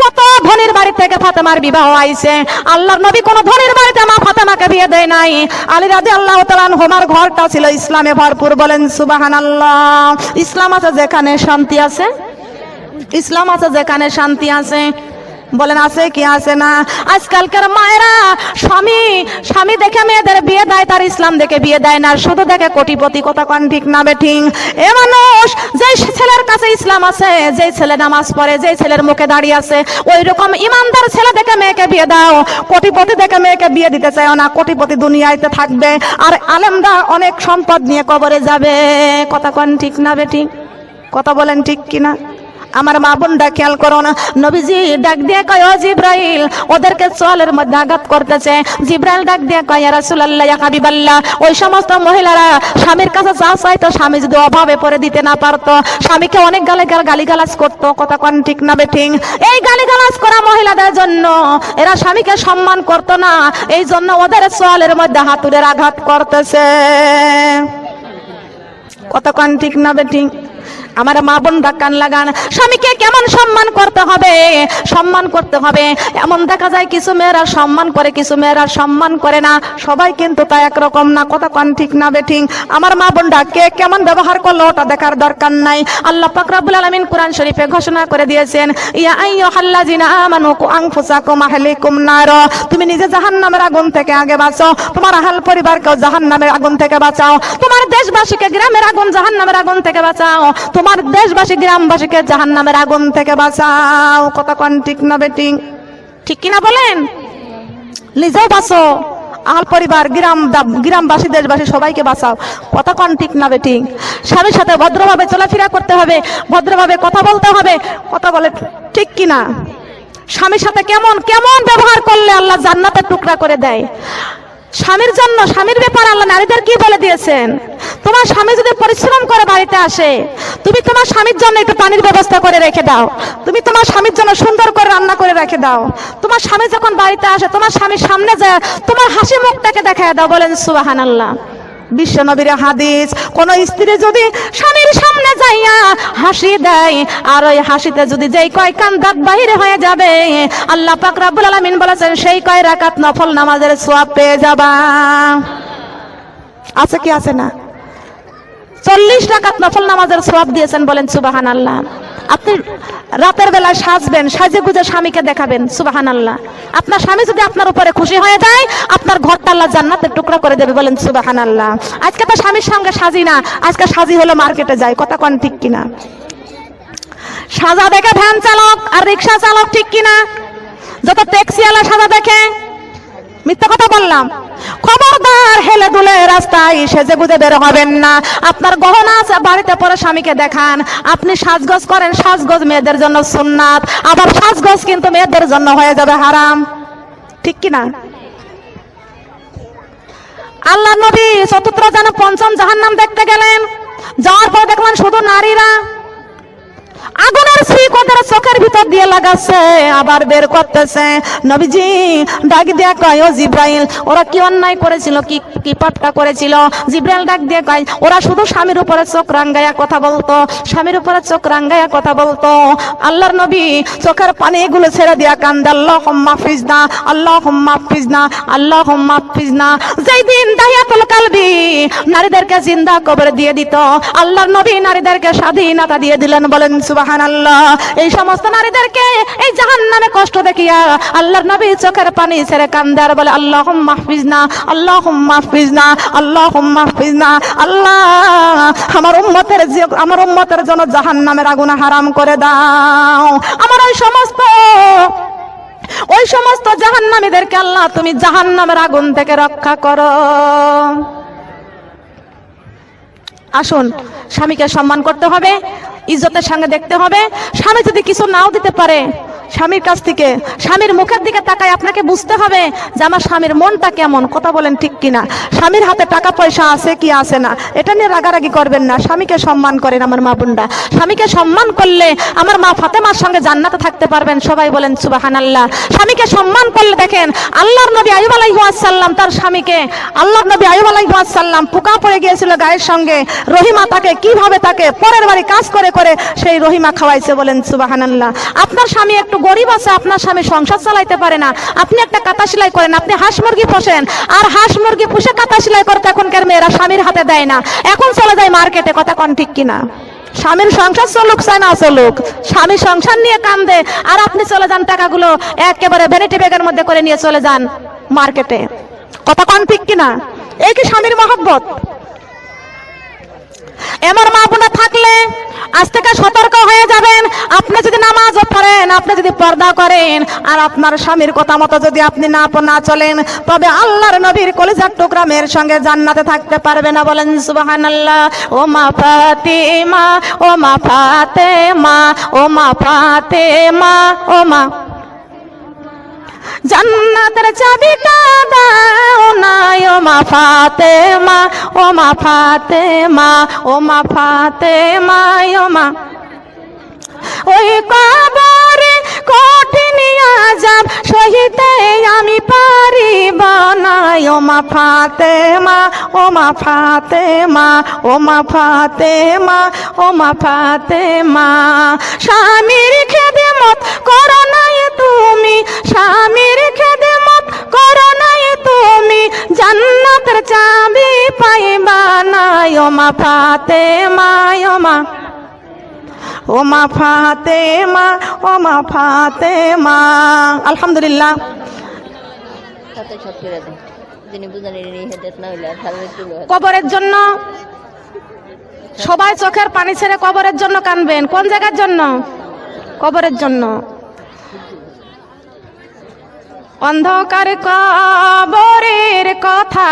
কত ধনীর বাড়ি থেকে ফাতেমার বিবাহ আইছে, আল্লাহর নবী কোন ধনীর বাড়িতে মা ফাতেমাকে বিয়ে দেয় নাই। আলী রাদিয়াল্লাহু তাআলা আনহুর ঘরটা ছিল ইসলামে ভরপুর। বলেন সুবহানাল্লাহ। ইসলাম আছে যেখানে শান্তি আছে, ইসলাম আছে যেখানে শান্তি আছে। বলেন আছে কি আছে না? আজকালকার মায়েরা স্বামী দেখে মেয়েদের বিয়ে দেয়, তার ইসলাম দেখে বিয়ে দেয় না, শুধু দেখে কোটিপতি। কথা কোন ঠিক না বেঠিক? এ মানুষ, যে ছেলের কাছে ইসলাম আছে, যে ছেলে নামাজ পড়ে, যে ছেলের মুখে দাঁড়িয়ে আছে, ওই রকম ইমানদার ছেলে দেখে মেয়েকে বিয়ে দাও। কোটিপতি দেখে মেয়েকে বিয়ে দিতে চাও না, কোটিপতি দুনিয়াতে থাকবে আর আলেমরা অনেক সম্পদ নিয়ে কবরে যাবে। কথা কোন ঠিক না বেঠিক? কথা বলেন ঠিক কিনা? আমার মা বোনরা খেয়াল করো না, নবীজি ডাক দিয়ে কয়, ও জিব্রাইল, ওদেরকে চোয়ালের মধ্যে আঘাত করতেছে। জিব্রাইল ডাক দিয়ে কয়, ইয়া রাসূলুল্লাহ, ইয়া হাবিবাল্লাহ, ওই সমস্ত মহিলারা স্বামীর কাছে যা চাইতো, স্বামী যদি অভাবে পড়ে দিতে না পারতো, স্বামীকে অনেক গালিগালাজ করতো। কথা কোন ঠিক না বেঠিক? এই গালিগালাজ করা মহিলাদের জন্য এরা স্বামীকে সম্মান করতো না, এই জন্য ওদের চোয়ালের মধ্যে হাতুড়ের আঘাত করতেছে। কথা কোন ঠিক না বেঠিক? আমার মা বোনরা কান লাগান, স্বামীকে কেমন সম্মান করতে হবে, সম্মান করতে হবে। এমন দেখা যায় কিছু মেয়েরা সম্মান করে, কিছু মেয়েরা সম্মান করে না, সবাই কিন্তু তা একরকম না। কথা কোন ঠিক না বেঠিক? আমার মা বোনরা কে কেমন ব্যবহার করলো ওটা দেখার দরকার নাই। আল্লাহ পাক রব্বুল আলামিন কোরআন শরীফে ঘোষণা করে দিয়েছেন, ইয়া আইয়ুহাল্লাযিনা আমানু কু আনফুসাকুম আহলিকুম নার, তুমি নিজে জাহান্নামের আগুন থেকে আগে বাঁচো, তোমার আহল পরিবারকেও জাহান্নামের আগুন থেকে বাঁচাও, তোমার দেশবাসীকে গ্রামের আগুন জাহান্নামের আগুন থেকে বাঁচাও, তোমার দেশবাসী গ্রামবাসীকে জাহান্নামের আগুন থেকে বাঁচাও। কথা কোন ঠিক না বেঠিক? ঠিক কিনা বলেন? নিজেও বাঁচো, আহল পরিবার, গ্রামবাসী, দেশবাসী সবাইকে বাঁচাও। কথা কোন ঠিক না বেঠিক? স্বামীর সাথে ভদ্রভাবে চলাফেরা করতে হবে, ভদ্রভাবে কথা বলতে হবে। কথা বলে ঠিক কিনা? স্বামীর সাথে কেমন কেমন ব্যবহার করলে আল্লাহ জান্নাতের টুকরা করে দেয়। স্বামীর জন্য, স্বামীর ব্যাপারে আল্লাহ নারীদের কি বলে দিয়েছেন? তোমার স্বামী যদি পরিশ্রম করে বাড়িতে আসে, তুমি তোমার স্বামীর জন্য একটু পানির ব্যবস্থা করে রেখে দাও, তুমি তোমার স্বামীর জন্য সুন্দর করে রান্না করে রেখে দাও। তোমার স্বামী যখন বাড়িতে আসে, তোমার স্বামীর সামনে যায় তোমার হাসি মুখটাকে দেখায় দাও। বলেন সুবহানাল্লাহ। বিশ্ব নবীর হাদিস, কোন স্ত্রী যদি স্বামীর সামনে যাইয়া হাসি দেয়, আর ওই হাসিতে যদি যেই কয় কান দাঁত বাহিরে হয়ে যাবে, আল্লাহ পাক রব্বুল আলামিন বলেছেন সেই কয় রাকাত নফল নামাজের সওয়াব পেয়ে যাবা। আছে কি আছে না? 40 রাকাত নফল নামাজের সওয়াব দিয়েছেন। বলেন সুবহানাল্লাহ। আপনি রাতের বেলা সাজবেন, সাজে গুজে স্বামীকে দেখাবেন। সুবহানাল্লাহ। আপনার স্বামী যদি আপনার উপরে খুশি হয়ে যায়, আপনার ঘরটা আল্লাহ জান্নাতের টুকরা করে দেবে। বলেন সুবহানাল্লাহ। আজকে তো স্বামীর সঙ্গে সাজি না, আজকে সাজি হলো মার্কেটে যায়। কথা কোন ঠিক কিনা? সাজা দেখে ভ্যান চালক আর রিক্সা চালক, ঠিক কিনা? যত ট্যাক্সিওয়ালা সাজা দেখে, মিথ্যা কথা বললাম? খবরদার, হেলে দুলে রাস্তায় সেজে গুজে বের হবেন না। আপনার গহনা আছে বাড়িতে পরে স্বামীকে দেখান। আপনি সাজগোজ করেন, সাজগোজ মেয়েদের জন্য সুন্নাত, আবার সাজগোজ কিন্তু মেয়েদের জন্য হয়ে যাবে হারাম। ঠিক কিনা? আল্লাহ নবী চতুর্থ যেন পঞ্চম জাহান্নাম দেখতে গেলেন, যাওয়ার পর দেখলেন শুধু নারীরা আগুনের শ্রীক ওদের চোখের ভিতর দিয়ে লাগাচ্ছে, আবার বের করতেছে। নবীজি ডাক দিয়ে কয়, ও জিব্রাইল, ওরা কি অন্যায় করেছিল, কি পাপটা করেছিল? জিব্রাইল ডাক দিয়ে কয়, ওরা শুধু স্বামীর উপরে চোখ রাঙ্গাইয়া কথা বলতো, স্বামীর উপরে চোখ রাঙ্গাইয়া কথা বলতো। আল্লাহর নবী চোখের পানি এগুলো ছেড়ে দিয়া কান্দে, আল্লাহুম্মা হাফিজনা, আল্লাহুম্মা হাফিজনা, আল্লাহুম্মা হাফিজনা। যেই দিন দাহিয়াতুল কালবি নারীদেরকে জিন্দা কবর দিয়ে দিত, আল্লাহর নবী নারীদেরকে স্বাধীনতা দিয়ে দিলেন। বলেন সুবহানাল্লাহ। এই সমস্ত নারীদেরকে এই জাহান্নামে কষ্ট দেখিয়া আল্লাহর নবী চোখের পানি ছেড়ে কান্দে আর বলে, আল্লাহুম্মা হাফিজনা, আল্লাহুম্মা হাফিজনা, আল্লাহুম্মা হাফিজনা। আল্লাহ আমার উম্মতের জন্য জাহান্নামের আগুন হারাম করে দাও। আমার ওই সমস্ত জাহান্নামীদেরকে আল্লাহ তুমি জাহান্নামের আগুন থেকে রক্ষা করো। আসুন, স্বামীকে সম্মান করতে হবে, ইজ্জতের সঙ্গে দেখতে হবে। স্বামী যদি কিছু নাও দিতে পারে, স্বামীর কাছ থেকে, স্বামীর মুখের দিকে তাকায় আপনাকে বুঝতে হবে যে আমার স্বামীর মনটা কেমন। কথা বলেন ঠিক কিনা? স্বামীর হাতে টাকা পয়সা আছে কি আছে না এটা নিয়ে রাগারাগি করবেন না। স্বামীকে সম্মান করেন আমার মা বোনরা। স্বামীকে সম্মান করলে আমার মা ফাতেমার সঙ্গে জান্নাতে থাকতে পারবেন। সবাই বলেন সুবহানাল্লাহ। স্বামীকে সম্মান করলে দেখেন আল্লাহর নবী আইয়ুব আলাইহিস সালাম তার স্বামীকে, আল্লাহর নবী আইয়ুব আলাইহিস সালাম পোকা পড়ে গিয়েছিল গায়ের সঙ্গে, রহিমা তাকে কিভাবে তাকে পরের বাড়ি কাজ করে করে সেই রহিমা খাওয়াইছে। বলেন সুবহানাল্লাহ। আপনার স্বামী একটু গরিব আছে, আপনার স্বামী সংসার চালাইতে পারে না, আপনি একটা কাঁথা সেলাই করেন, আপনি হাঁস মুরগি পোষেন, আর হাঁস মুরগি পুষে কাঁথা সেলাই করতে এখনকার মেয়েরা স্বামীর হাতে দেয় না, এখন চলে যায় মার্কেটে। কথা কোন ঠিক কিনা? স্বামীর সংসার চলুক চায় না চলুক, স্বামী সংসার নিয়ে কান্দে আর আপনি চলে যান টাকাগুলো একেবারে ভ্যানিটি ব্যাগের মধ্যে করে নিয়ে চলে যান মার্কেটে। কথা কোন ঠিক কিনা? এই কি স্বামীর মহব্বত? এমন মা বোনা থাকলে আজ থেকে সতর্ক হয়ে যাবেন। আপনি যদি নামাজও পড়েন, আপনি যদি পর্দা করেন, আর আপনার স্বামীর কথা মতো যদি আপনি না চলেন, তবে আল্লাহর নবীর কলিজার টুকরা মেয়ের সঙ্গে জান্নাতে থাকতে পারবে না। বলেন সুবহানাল্লাহ। ও মা ফাতেমা, ও মা ফাতেমা, ও মা ফাতেমা, ও মা জান্নাতের চাবিটা দাও না ও মা ফাতেমা, ও মা ফাতেমা, ও মা ফাতেমা, ও মা। ওই কবরে কঠিন আযাব সহিতে আমি পারিব না ও মা ফাতেমা, ও মা ফাতেমা, ও মা ফাতেমা, ও মা ফাতেমা। স্বামীর খেদমত করো নাই তুমি, স্বামীর খেদমত করো নাই তুমি, জান্নাতের চাবি পাইবা না ও মা ফাতেমা, ও মা, ও মা ফাতেমা, ও মা ফাতেমা। আলহামদুলিল্লাহ। কবরের জন্য সবাই চোখের পানি ছেড়ে কবরের জন্য কানবেন। কোন জায়গার জন্য? কবরের জন্য। অন্ধকার কবরের কথা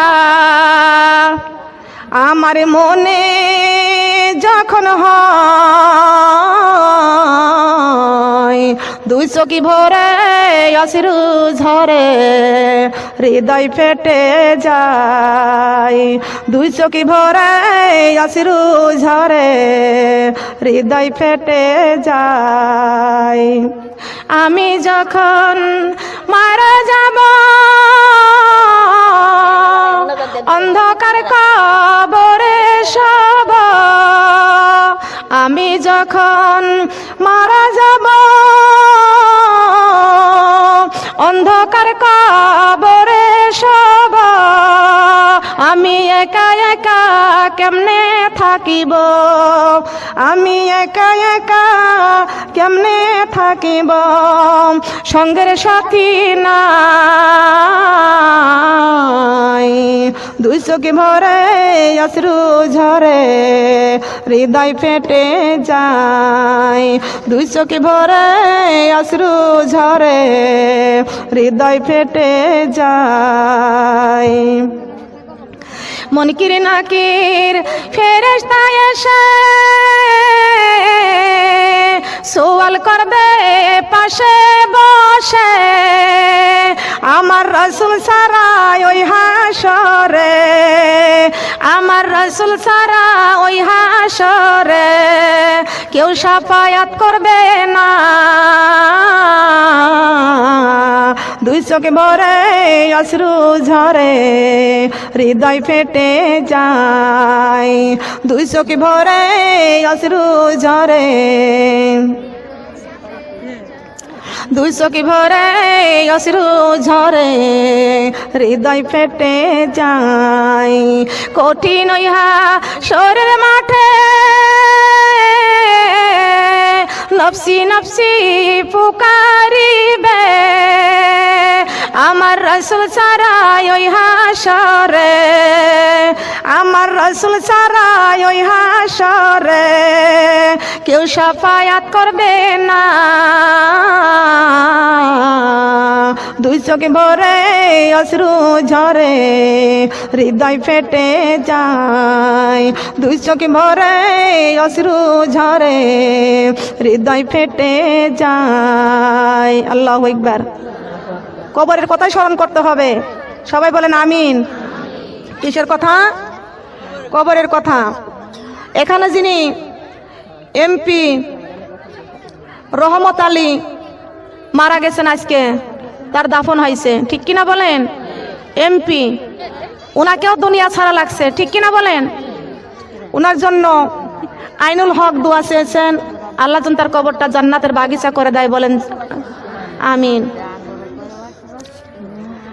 আমার মনে যখন হয়, দুই চোখি ভরে অশ্রু ঝরে হৃদয় ফেটে যায়, দুই চোখি ভরে অশ্রু ঝরে হৃদয় ফেটে যায়। আমি যখন মারা যাব অন্ধকার কবরে শোব, আমি যখন মারা যাব অন্ধকার কবরে শোব, আমি একা একা কেমনে থাকিব, আমি একা একা কেমনে থাকিব, সঙ্গের সাথী নাই, দুই চোখে ভরে অশ্রু ঝরে হৃদয় ফেটে যায়, দুই চোখে ভরে অশ্রু ঝরে হৃদয় ফেটে যায়। মুনকির নাকির ফেরেশতা এসে সওয়াল করবে পাশে বসে, আমার রাসূল ছাড়া ওই হাসরে, আমার রাসূল ছাড়া ওই হাসরে কেউ শাফায়াত করবে না, দুই চোখে ভরে অশ্রু ঝরে হৃদয় ফেটে যায়, দুই চোখে ভরে অশ্রু ঝরে, দুই চোখে ভরে অশ্রু ঝরে হৃদয় ফেটে যায়। কঠিন ইহা হাসরের মাঠে নফসি নফসি পুকারিবে, আমার রাসূল ছাড়া ওই হাসরে, আমার রাসূল ছাড়া ওই হাসরে কেউ শাফায়াত করবে না, দুই চোখে ভরে অশ্রু ঝরে হৃদয় ফেটে যায়, যায়, দুই চোখ ভরে অশ্রু ঝরে, হৃদয় ফেটে যায়। আল্লাহু আকবার। কবরের কথাই স্মরণ করতে হবে। সবাই বলেন আমিন। কিসের কথা? কবরের কথা। এখানে যিনি এমপি রহমত আলী মারা গেছেন, আজকে তার দাফন হয়েছে, ঠিক কিনা বলেন? এমপি, ওনাকেও দুনিয়া ছাড়া লাগছে, ঠিক কিনা বলেন? ওনার জন্য আইনুল হক দোয়া চেয়েছেন, আল্লাহ যেন তার কবরটা জান্নাতের বাগিচা করে দেয়, বলেন আমিন।